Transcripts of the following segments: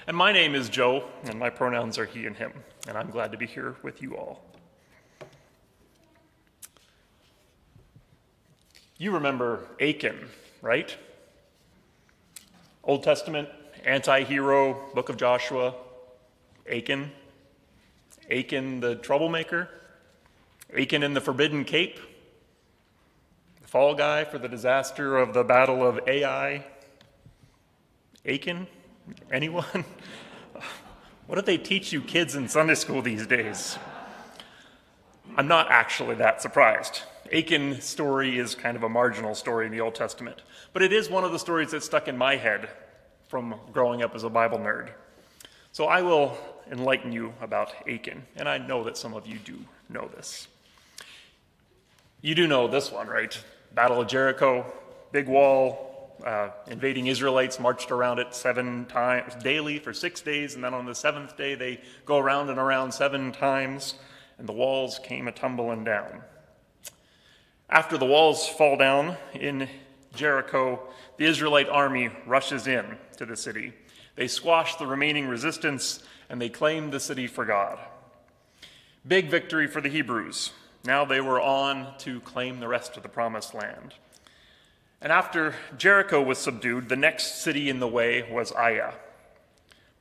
And my name is Joe, and my pronouns are he and him, and I'm glad to be here with you all. You remember Achan, right? Old Testament, anti-hero, book of Joshua, Achan. Achan the troublemaker, Achan in the forbidden cape, the fall guy for the disaster of the battle of Ai. Achan? Anyone? What do they teach you kids in Sunday school these days? I'm not actually that surprised. Achan's story is kind of a marginal story in the Old Testament, but it is one of the stories that stuck in my head from growing up as a Bible nerd. So I will enlighten you about Achan, and I know that some of you do know this. You do know this one, right? Battle of Jericho, big wall, invading Israelites marched around it 7 times daily for 6 days, and then on the 7th day they go around and around 7 times, and the walls came a-tumbling down. After the walls fall down in Jericho, the Israelite army rushes in to the city. They squash the remaining resistance, and they claim the city for God. Big victory for the Hebrews. Now they were on to claim the rest of the promised land. And after Jericho was subdued, the next city in the way was Ai.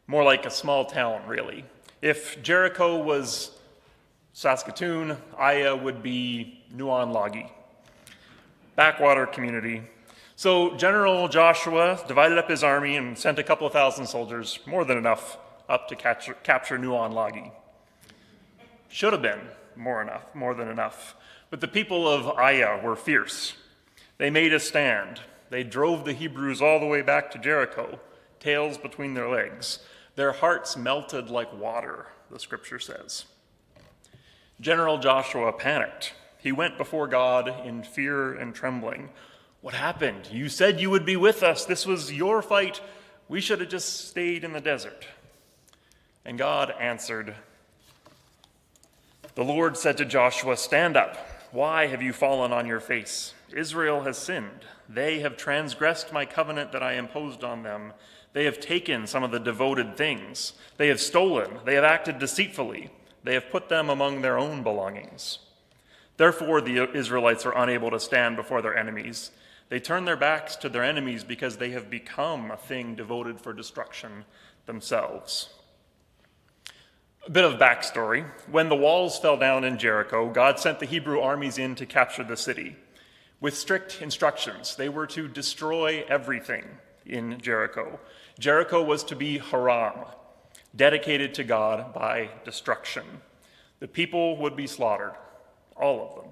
More like a small town, really. If Jericho was Saskatoon, Ai would be Nuanlagi, backwater community. So General Joshua divided up his army and sent a couple of thousand soldiers, more than enough, up to capture Nuanlagi. Should have been more than enough. But the people of Ai were fierce. They made a stand. They drove the Hebrews all the way back to Jericho, tails between their legs. Their hearts melted like water, the scripture says. General Joshua panicked. He went before God in fear and trembling. What happened? You said you would be with us. This was your fight. We should have just stayed in the desert. And God answered, the Lord said to Joshua, stand up. Why have you fallen on your face? Israel has sinned. They have transgressed my covenant that I imposed on them. They have taken some of the devoted things. They have stolen. They have acted deceitfully. They have put them among their own belongings. Therefore, the Israelites are unable to stand before their enemies. They turn their backs to their enemies because they have become a thing devoted for destruction themselves. A bit of backstory. When the walls fell down in Jericho, God sent the Hebrew armies in to capture the city with strict instructions. They were to destroy everything in Jericho. Jericho was to be haram, dedicated to God by destruction. The people would be slaughtered, all of them.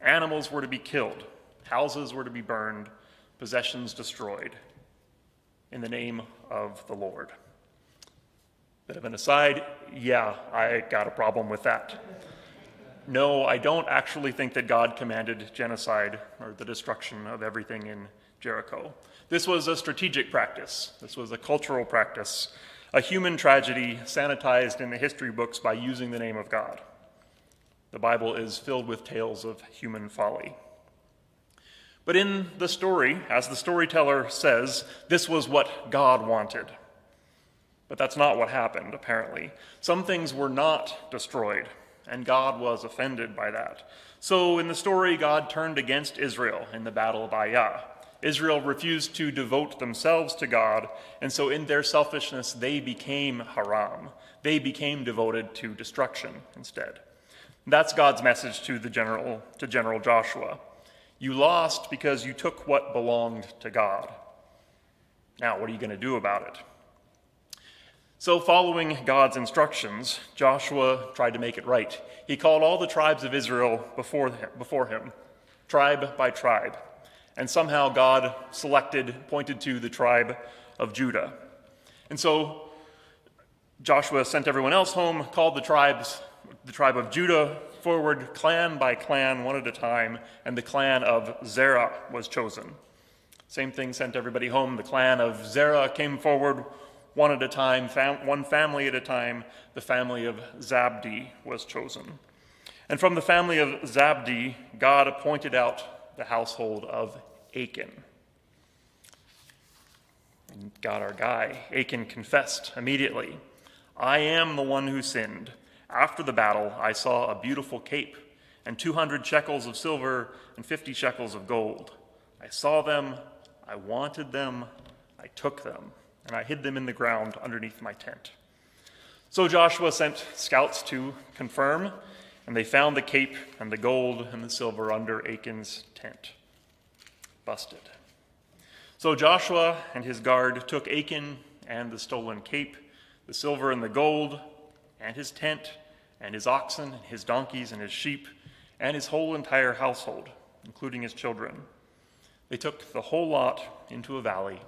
Animals were to be killed. Houses were to be burned. Possessions destroyed in the name of the Lord. Bit of an aside, yeah, I got a problem with that. No, I don't actually think that God commanded genocide or the destruction of everything in Jericho. This was a strategic practice. This was a cultural practice, a human tragedy sanitized in the history books by using the name of God. The Bible is filled with tales of human folly. But in the story, as the storyteller says, this was what God wanted. But that's not what happened, apparently. Some things were not destroyed, and God was offended by that. So in the story, God turned against Israel in the battle of Ai. Israel refused to devote themselves to God, and so in their selfishness, they became haram. They became devoted to destruction instead. That's God's message to General Joshua. You lost because you took what belonged to God. Now, what are you going to do about it? So following God's instructions, Joshua tried to make it right. He called all the tribes of Israel before him, tribe by tribe. And somehow God pointed to the tribe of Judah. And so Joshua sent everyone else home, called the tribe of Judah forward, clan by clan, one at a time, and the clan of Zerah was chosen. Same thing, sent everybody home. The clan of Zerah came forward, one at a time, one family at a time. The family of Zabdi was chosen. And from the family of Zabdi, God appointed out the household of Achan. And got our guy. Achan confessed immediately, "I am the one who sinned. After the battle, I saw a beautiful cape and 200 shekels of silver and 50 shekels of gold. I saw them, I wanted them, I took them, and I hid them in the ground underneath my tent." So Joshua sent scouts to confirm, and they found the cape and the gold and the silver under Achan's tent. Busted. So Joshua and his guard took Achan and the stolen cape, the silver and the gold, and his tent, and his oxen, and his donkeys, and his sheep, and his whole entire household, including his children. They took the whole lot into a valley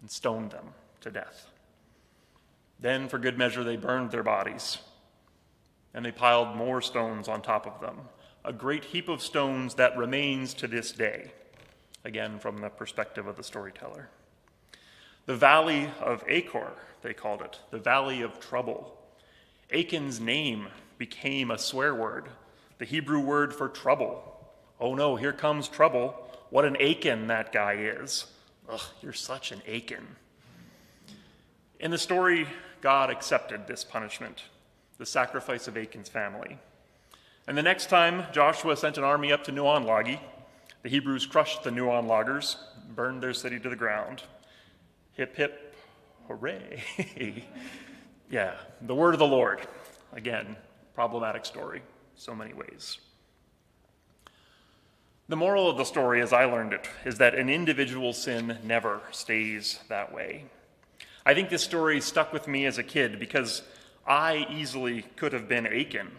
and stoned them to death. Then, for good measure, they burned their bodies, and they piled more stones on top of them, a great heap of stones that remains to this day, again from the perspective of the storyteller. The Valley of Achor, they called it, the Valley of Trouble. Achan's name became a swear word, the Hebrew word for trouble. Oh no, here comes trouble. What an Achan that guy is. Ugh, you're such an Achan. In the story, God accepted this punishment, the sacrifice of Achan's family. And the next time Joshua sent an army up to Nuon-Lagi, the Hebrews crushed the Nuon loggers, burned their city to the ground. Hip, hip, hooray. Yeah, the word of the Lord. Again, problematic story, so many ways. The moral of the story, as I learned it, is that an individual sin never stays that way. I think this story stuck with me as a kid because I easily could have been Achan.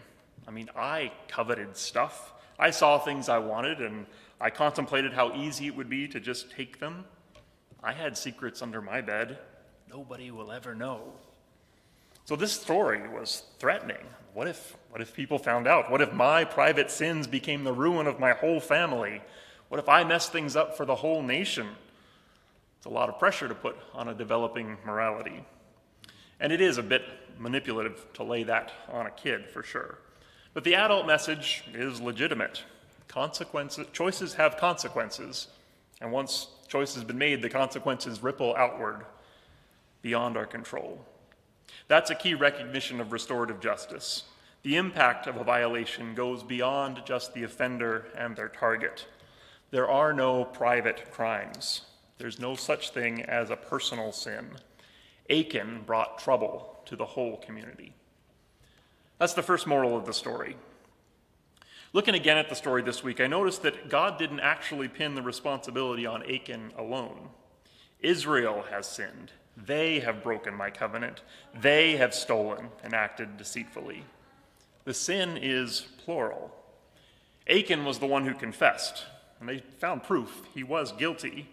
I coveted stuff. I saw things I wanted, and I contemplated how easy it would be to just take them. I had secrets under my bed. Nobody will ever know. So this story was threatening. What if people found out? What if my private sins became the ruin of my whole family? What if I messed things up for the whole nation? It's a lot of pressure to put on a developing morality. And it is a bit manipulative to lay that on a kid, for sure. But the adult message is legitimate. Choices have consequences. And once choice has been made, the consequences ripple outward beyond our control. That's a key recognition of restorative justice. The impact of a violation goes beyond just the offender and their target. There are no private crimes. There's no such thing as a personal sin. Achan brought trouble to the whole community. That's the first moral of the story. Looking again at the story this week, I noticed that God didn't actually pin the responsibility on Achan alone. Israel has sinned. They have broken my covenant. They have stolen and acted deceitfully. The sin is plural. Achan was the one who confessed, and they found proof he was guilty.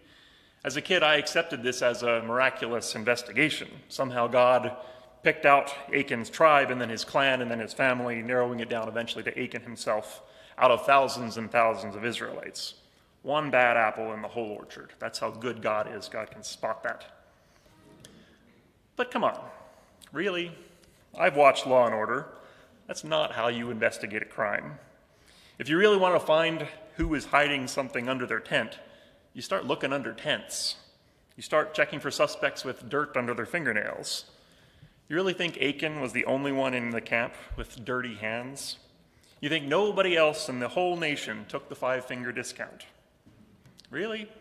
As a kid, I accepted this as a miraculous investigation. Somehow God picked out Achan's tribe and then his clan and then his family, narrowing it down eventually to Achan himself out of thousands and thousands of Israelites. One bad apple in the whole orchard. That's how good God is. God can spot that. But come on, really? I've watched Law & Order. That's not how you investigate a crime. If you really want to find who is hiding something under their tent, you start looking under tents. You start checking for suspects with dirt under their fingernails. You really think Achan was the only one in the camp with dirty hands? You think nobody else in the whole nation took the 5-finger discount? Really?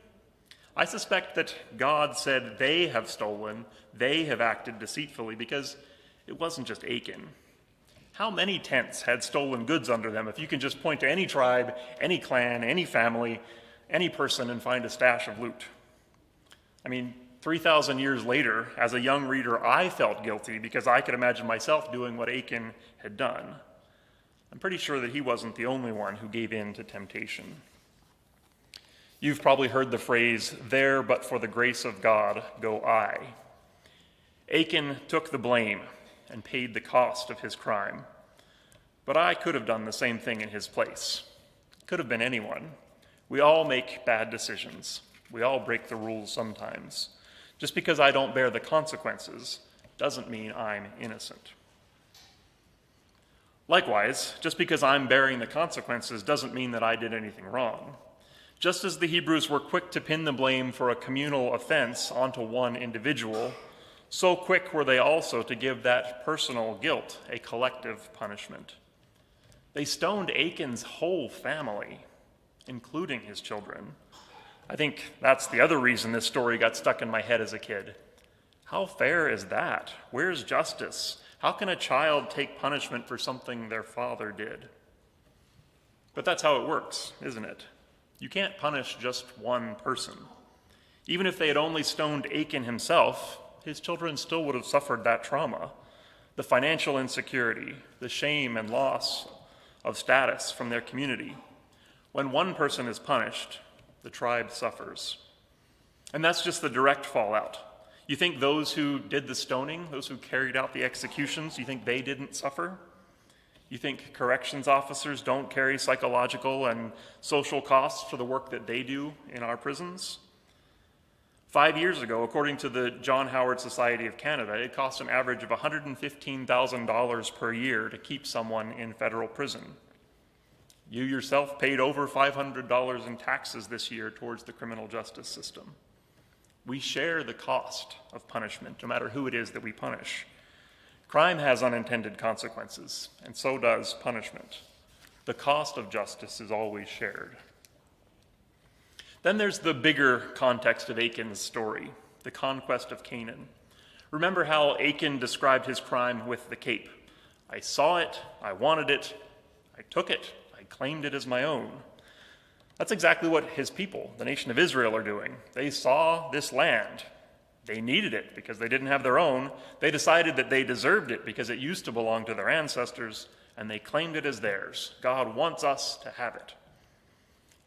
I suspect that God said they have stolen, they have acted deceitfully, because it wasn't just Achan. How many tents had stolen goods under them if you can just point to any tribe, any clan, any family, any person and find a stash of loot? 3,000 years later, as a young reader, I felt guilty because I could imagine myself doing what Achan had done. I'm pretty sure that he wasn't the only one who gave in to temptation. You've probably heard the phrase, "There, but for the grace of God, go I." Achan took the blame and paid the cost of his crime. But I could have done the same thing in his place. Could have been anyone. We all make bad decisions. We all break the rules sometimes. Just because I don't bear the consequences doesn't mean I'm innocent. Likewise, just because I'm bearing the consequences doesn't mean that I did anything wrong. Just as the Hebrews were quick to pin the blame for a communal offense onto one individual, so quick were they also to give that personal guilt a collective punishment. They stoned Achan's whole family, including his children. I think that's the other reason this story got stuck in my head as a kid. How fair is that? Where's justice? How can a child take punishment for something their father did? But that's how it works, isn't it? You can't punish just one person. Even if they had only stoned Achan himself, his children still would have suffered that trauma, the financial insecurity, the shame and loss of status from their community. When one person is punished, the tribe suffers. And that's just the direct fallout. You think those who did the stoning, those who carried out the executions, you think they didn't suffer? You think corrections officers don't carry psychological and social costs for the work that they do in our prisons? 5 years ago, according to the John Howard Society of Canada, it cost an average of $115,000 per year to keep someone in federal prison. You yourself paid over $500 in taxes this year towards the criminal justice system. We share the cost of punishment, no matter who it is that we punish. Crime has unintended consequences, and so does punishment. The cost of justice is always shared. Then there's the bigger context of Achan's story, the conquest of Canaan. Remember how Achan described his crime with the cape. I saw it, I wanted it, I took it, I claimed it as my own. That's exactly what his people, the nation of Israel, are doing. They saw this land. They needed it because they didn't have their own. They decided that they deserved it because it used to belong to their ancestors, and they claimed it as theirs. God wants us to have it.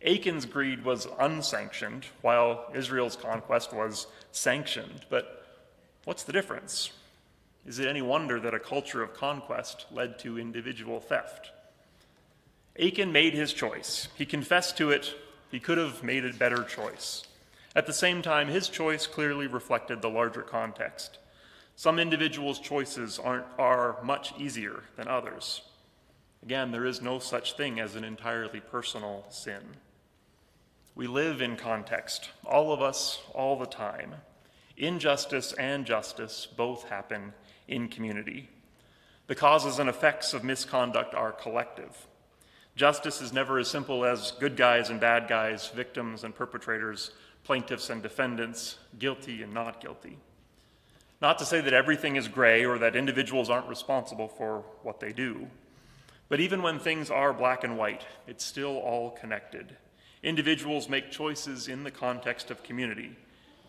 Achan's greed was unsanctioned, while Israel's conquest was sanctioned. But what's the difference? Is it any wonder that a culture of conquest led to individual theft? Achan made his choice. He confessed to it. He could have made a better choice. At the same time, his choice clearly reflected the larger context. Some individuals' choices are much easier than others. Again, there is no such thing as an entirely personal sin. We live in context, all of us, all the time. Injustice and justice both happen in community. The causes and effects of misconduct are collective. Justice is never as simple as good guys and bad guys, victims and perpetrators, plaintiffs and defendants, guilty and not guilty. Not to say that everything is gray or that individuals aren't responsible for what they do. But even when things are black and white, it's still all connected. Individuals make choices in the context of community,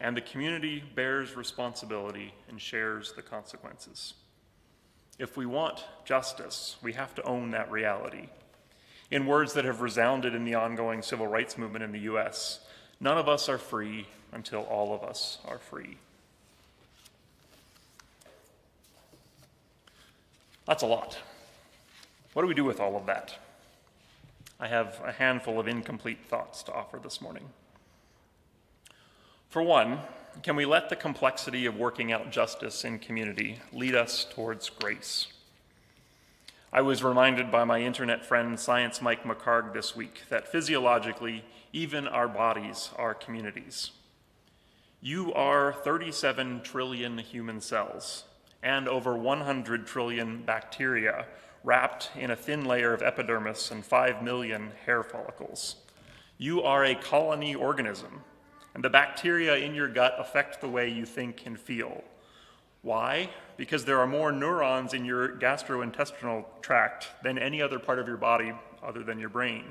and the community bears responsibility and shares the consequences. If we want justice, we have to own that reality. In words that have resounded in the ongoing civil rights movement in the U.S., none of us are free until all of us are free. That's a lot. What do we do with all of that? I have a handful of incomplete thoughts to offer this morning. For one, can we let the complexity of working out justice in community lead us towards grace? I was reminded by my internet friend Science Mike McCarg this week that physiologically, even our bodies are communities. You are 37 trillion human cells and over 100 trillion bacteria wrapped in a thin layer of epidermis and 5 million hair follicles. You are a colony organism, and the bacteria in your gut affect the way you think and feel. Why? Because there are more neurons in your gastrointestinal tract than any other part of your body other than your brain.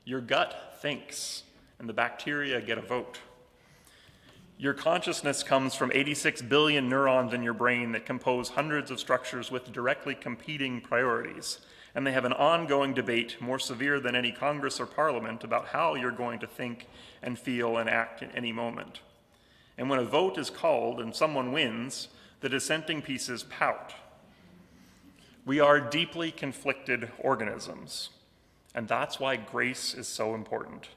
Your gut thinks, and the bacteria get a vote. Your consciousness comes from 86 billion neurons in your brain that compose hundreds of structures with directly competing priorities, and they have an ongoing debate more severe than any Congress or Parliament about how you're going to think and feel and act at any moment. And when a vote is called and someone wins, the dissenting pieces pout. We are deeply conflicted organisms, and that's why grace is so important.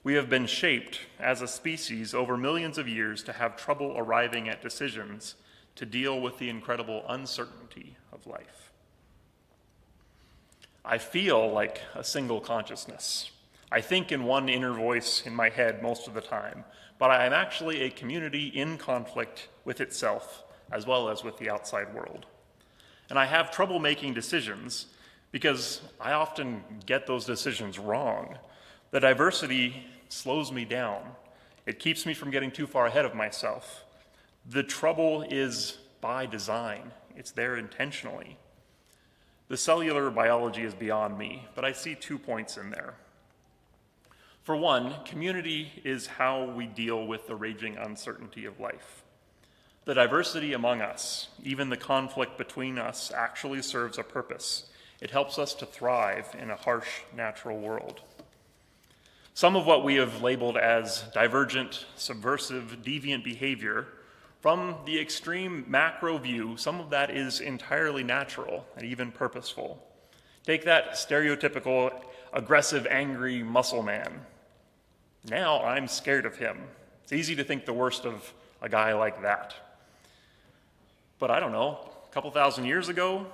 We have been shaped as a species over millions of years to have trouble arriving at decisions to deal with the incredible uncertainty of life. I feel like a single consciousness. I think in one inner voice in my head most of the time, but I am actually a community in conflict with itself as well as with the outside world. And I have trouble making decisions because I often get those decisions wrong. The diversity slows me down. It keeps me from getting too far ahead of myself. The trouble is by design. It's there intentionally. The cellular biology is beyond me, but I see 2 points in there. For one, community is how we deal with the raging uncertainty of life. The diversity among us, even the conflict between us, actually serves a purpose. It helps us to thrive in a harsh, natural world. Some of what we have labeled as divergent, subversive, deviant behavior, from the extreme macro view, some of that is entirely natural and even purposeful. Take that stereotypical aggressive, angry muscle man. Now I'm scared of him. It's easy to think the worst of a guy like that. But I don't know, a couple thousand years ago,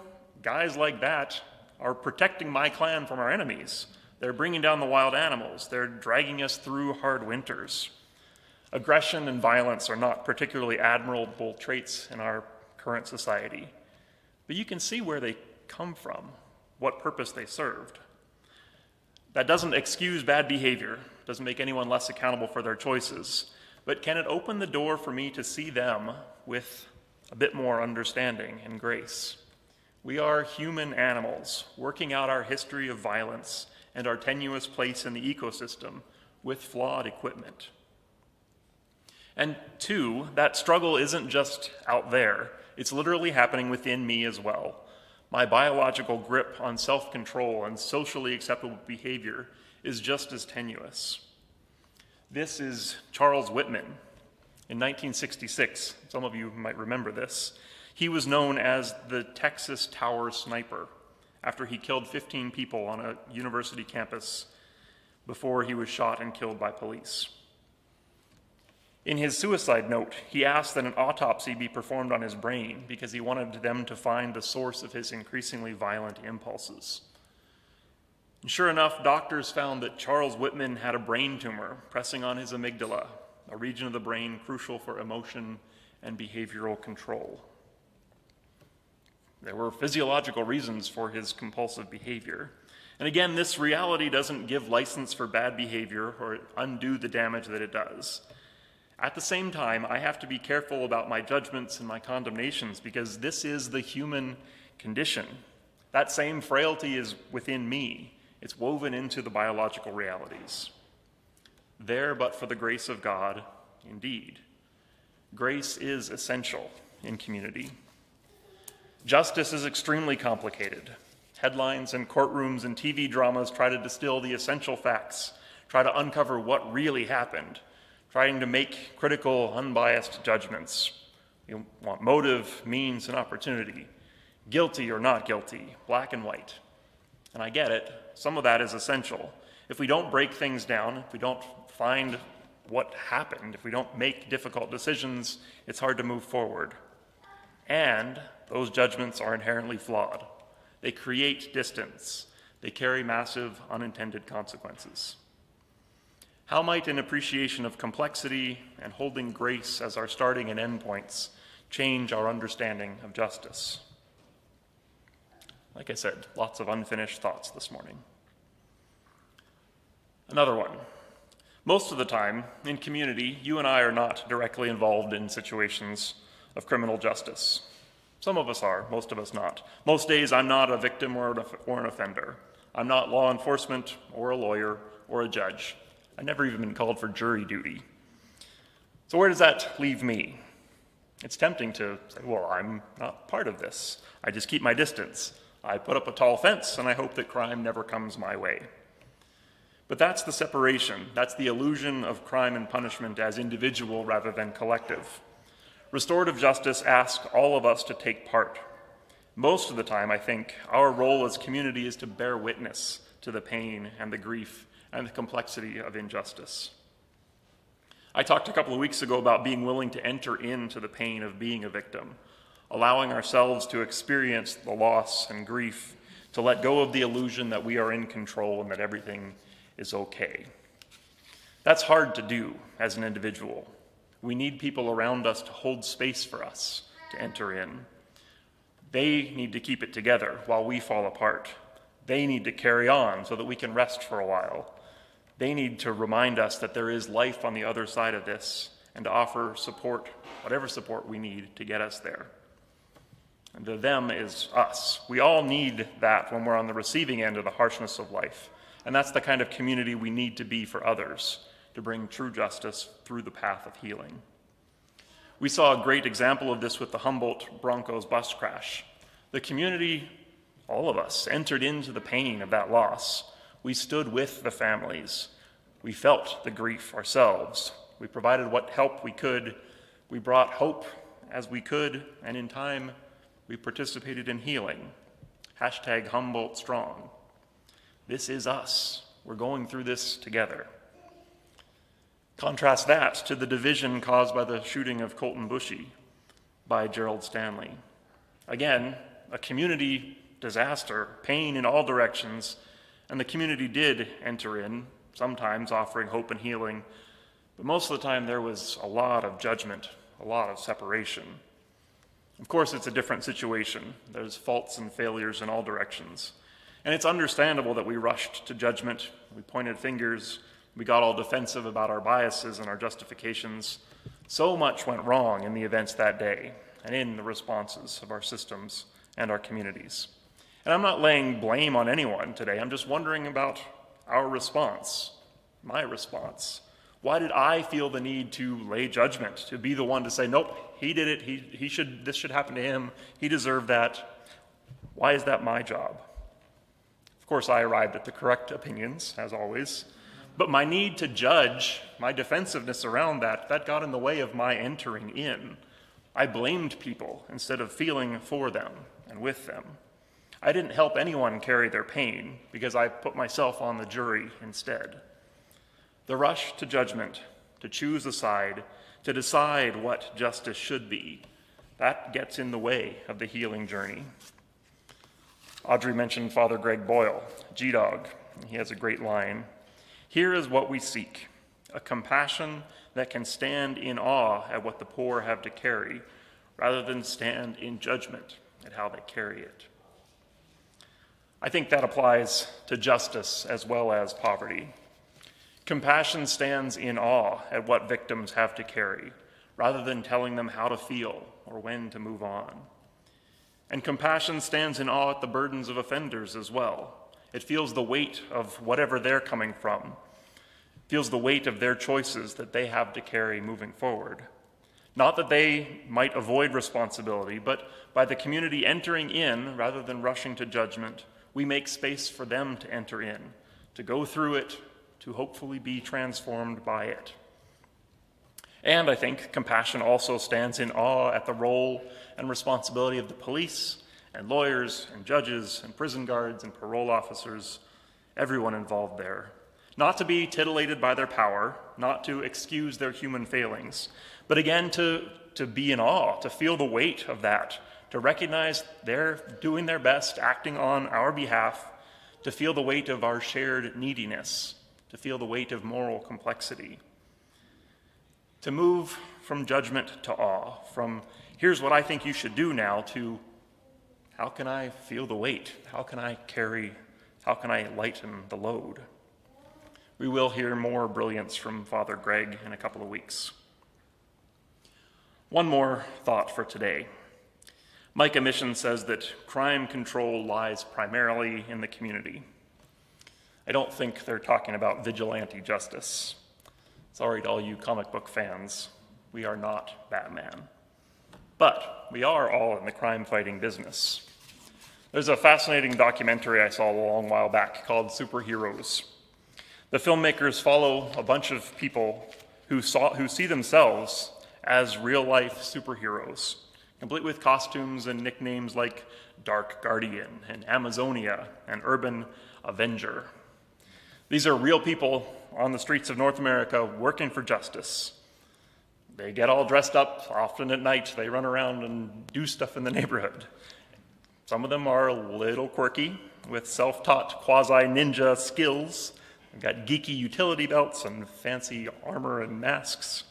guys like that are protecting my clan from our enemies. They're bringing down the wild animals. They're dragging us through hard winters. Aggression and violence are not particularly admirable traits in our current society. But you can see where they come from, what purpose they served. That doesn't excuse bad behavior, doesn't make anyone less accountable for their choices, but can it open the door for me to see them with a bit more understanding and grace? We are human animals, working out our history of violence and our tenuous place in the ecosystem with flawed equipment. And 2, that struggle isn't just out there, it's literally happening within me as well. My biological grip on self-control and socially acceptable behavior is just as tenuous. This is Charles Whitman. In 1966, some of you might remember this, he was known as the Texas Tower Sniper after he killed 15 people on a university campus before he was shot and killed by police. In his suicide note, he asked that an autopsy be performed on his brain because he wanted them to find the source of his increasingly violent impulses. And sure enough, doctors found that Charles Whitman had a brain tumor pressing on his amygdala, a region of the brain crucial for emotion and behavioral control. There were physiological reasons for his compulsive behavior. And again, this reality doesn't give license for bad behavior or undo the damage that it does. At the same time, I have to be careful about my judgments and my condemnations because this is the human condition. That same frailty is within me. It's woven into the biological realities. There, but for the grace of God, indeed. Grace is essential in community. Justice is extremely complicated. Headlines and courtrooms and TV dramas try to distill the essential facts, try to uncover what really happened, trying to make critical, unbiased judgments. You want motive, means, and opportunity, guilty or not guilty, black and white. And I get it, some of that is essential. If we don't break things down, if we don't find what happened, if we don't make difficult decisions, it's hard to move forward. And those judgments are inherently flawed. They create distance. They carry massive unintended consequences. How might an appreciation of complexity and holding grace as our starting and end points change our understanding of justice? Like I said, lots of unfinished thoughts this morning. Another one. Most of the time, in community, you and I are not directly involved in situations of criminal justice. Some of us are, most of us not. Most days I'm not a victim or an offender. I'm not law enforcement or a lawyer or a judge. I've never even been called for jury duty. So where does that leave me? It's tempting to say, well, I'm not part of this. I just keep my distance. I put up a tall fence and I hope that crime never comes my way. But that's the separation. That's the illusion of crime and punishment as individual rather than collective. Restorative justice asks all of us to take part. Most of the time, I think, our role as community is to bear witness to the pain and the grief and the complexity of injustice. I talked a couple of weeks ago about being willing to enter into the pain of being a victim, allowing ourselves to experience the loss and grief, to let go of the illusion that we are in control and that everything is okay. That's hard to do as an individual. We need people around us to hold space for us to enter in. They need to keep it together while we fall apart. They need to carry on so that we can rest for a while. They need to remind us that there is life on the other side of this and to offer support, whatever support we need to get us there. And the them is us. We all need that when we're on the receiving end of the harshness of life. And that's the kind of community we need to be for others, to bring true justice through the path of healing. We saw a great example of this with the Humboldt Broncos bus crash. The community, all of us, entered into the pain of that loss. We stood with the families. We felt the grief ourselves. We provided what help we could. We brought hope as we could, and in time, we participated in healing. Hashtag Humboldt Strong. This is us. We're going through this together. Contrast that to the division caused by the shooting of Colton Bushy by Gerald Stanley. Again, a community disaster, pain in all directions, and the community did enter in, sometimes offering hope and healing, but most of the time there was a lot of judgment, a lot of separation. Of course, it's a different situation. There's faults and failures in all directions. And it's understandable that we rushed to judgment, we pointed fingers, we got all defensive about our biases and our justifications. So much went wrong in the events that day and in the responses of our systems and our communities. And I'm not laying blame on anyone today. I'm just wondering about our response, my response. Why did I feel the need to lay judgment, to be the one to say, nope, he did it, this should happen to him, he deserved that. Why is that my job? Of course, I arrived at the correct opinions, as always. But my need to judge, my defensiveness around that got in the way of my entering in. I blamed people instead of feeling for them and with them. I didn't help anyone carry their pain because I put myself on the jury instead. The rush to judgment, to choose a side, to decide what justice should be, that gets in the way of the healing journey. Audrey mentioned Father Greg Boyle, G-Dog. He has a great line. Here is what we seek, a compassion that can stand in awe at what the poor have to carry, rather than stand in judgment at how they carry it. I think that applies to justice as well as poverty. Compassion stands in awe at what victims have to carry, rather than telling them how to feel or when to move on. And compassion stands in awe at the burdens of offenders as well. It feels the weight of whatever they're coming from, feels the weight of their choices that they have to carry moving forward. Not that they might avoid responsibility, but by the community entering in rather than rushing to judgment, we make space for them to enter in, to go through it, to hopefully be transformed by it. And I think compassion also stands in awe at the role and responsibility of the police and lawyers and judges and prison guards and parole officers, everyone involved there. Not to be titillated by their power, not to excuse their human failings, but again to be in awe, to feel the weight of that, to recognize they're doing their best, acting on our behalf, to feel the weight of our shared neediness, to feel the weight of moral complexity. To move from judgment to awe, from here's what I think you should do now, to how can I feel the weight? How can I lighten the load? We will hear more brilliance from Father Greg in a couple of weeks. One more thought for today. Micah Mission says that crime control lies primarily in the community. I don't think they're talking about vigilante justice. Sorry to all you comic book fans, we are not Batman. But we are all in the crime-fighting business. There's a fascinating documentary I saw a long while back called Superheroes. The filmmakers follow a bunch of people who see themselves as real-life superheroes, complete with costumes and nicknames like Dark Guardian and Amazonia and Urban Avenger. These are real people on the streets of North America working for justice. They get all dressed up, often at night. They run around and do stuff in the neighborhood. Some of them are a little quirky, with self-taught quasi-ninja skills. They've got geeky utility belts and fancy armor and masks.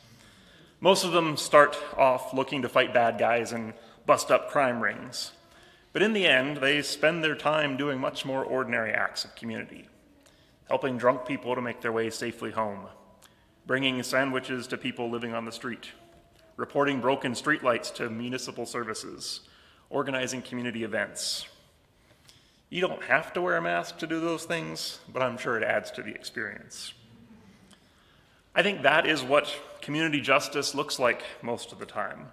Most of them start off looking to fight bad guys and bust up crime rings. But in the end, they spend their time doing much more ordinary acts of community, helping drunk people to make their way safely home, bringing sandwiches to people living on the street, reporting broken streetlights to municipal services, organizing community events. You don't have to wear a mask to do those things, but I'm sure it adds to the experience. I think that is what community justice looks like most of the time.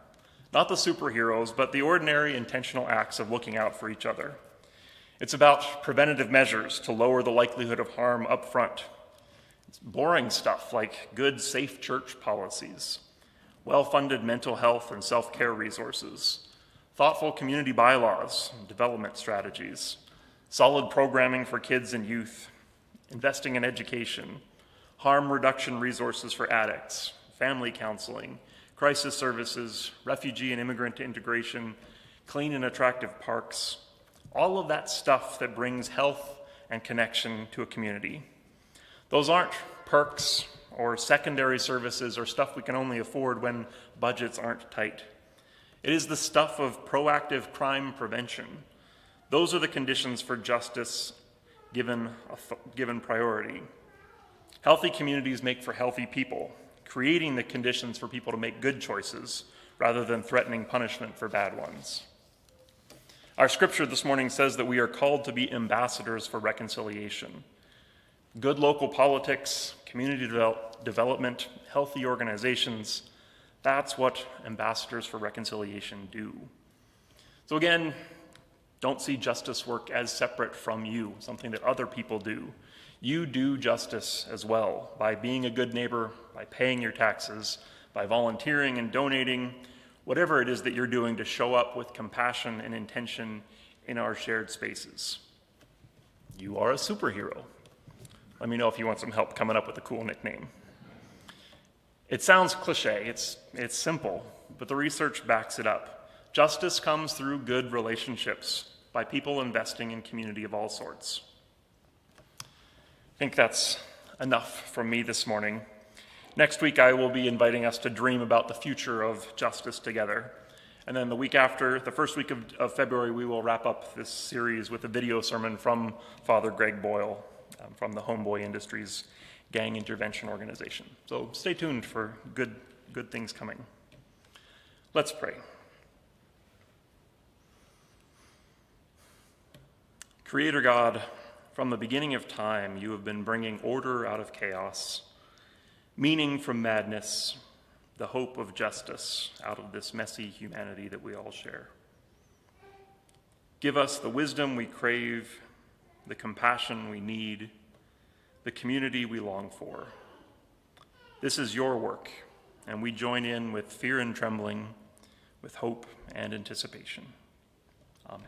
Not the superheroes, but the ordinary intentional acts of looking out for each other. It's about preventative measures to lower the likelihood of harm up front. It's boring stuff like good, safe church policies, well-funded mental health and self-care resources, thoughtful community bylaws and development strategies, solid programming for kids and youth, investing in education, harm reduction resources for addicts, family counseling, crisis services, refugee and immigrant integration, clean and attractive parks, all of that stuff that brings health and connection to a community. Those aren't perks or secondary services or stuff we can only afford when budgets aren't tight. It is the stuff of proactive crime prevention. Those are the conditions for justice given priority. Healthy communities make for healthy people, creating the conditions for people to make good choices rather than threatening punishment for bad ones. Our scripture this morning says that we are called to be ambassadors for reconciliation. Good local politics, community development, healthy organizations, that's what ambassadors for reconciliation do. So again, don't see justice work as separate from you, something that other people do. You do justice as well by being a good neighbor, by paying your taxes, by volunteering and donating, whatever it is that you're doing to show up with compassion and intention in our shared spaces. You are a superhero. Let me know if you want some help coming up with a cool nickname. It sounds cliche, it's simple, but the research backs it up. Justice comes through good relationships by people investing in community of all sorts. I think that's enough from me this morning. Next week, I will be inviting us to dream about the future of justice together. And then the week after, the first week of February, we will wrap up this series with a video sermon from Father Greg Boyle from the Homeboy Industries Gang Intervention Organization. So stay tuned for good things coming. Let's pray. Creator God, from the beginning of time, you have been bringing order out of chaos, meaning from madness, the hope of justice out of this messy humanity that we all share. Give us the wisdom we crave, the compassion we need, the community we long for. This is your work, and we join in with fear and trembling, with hope and anticipation. Amen.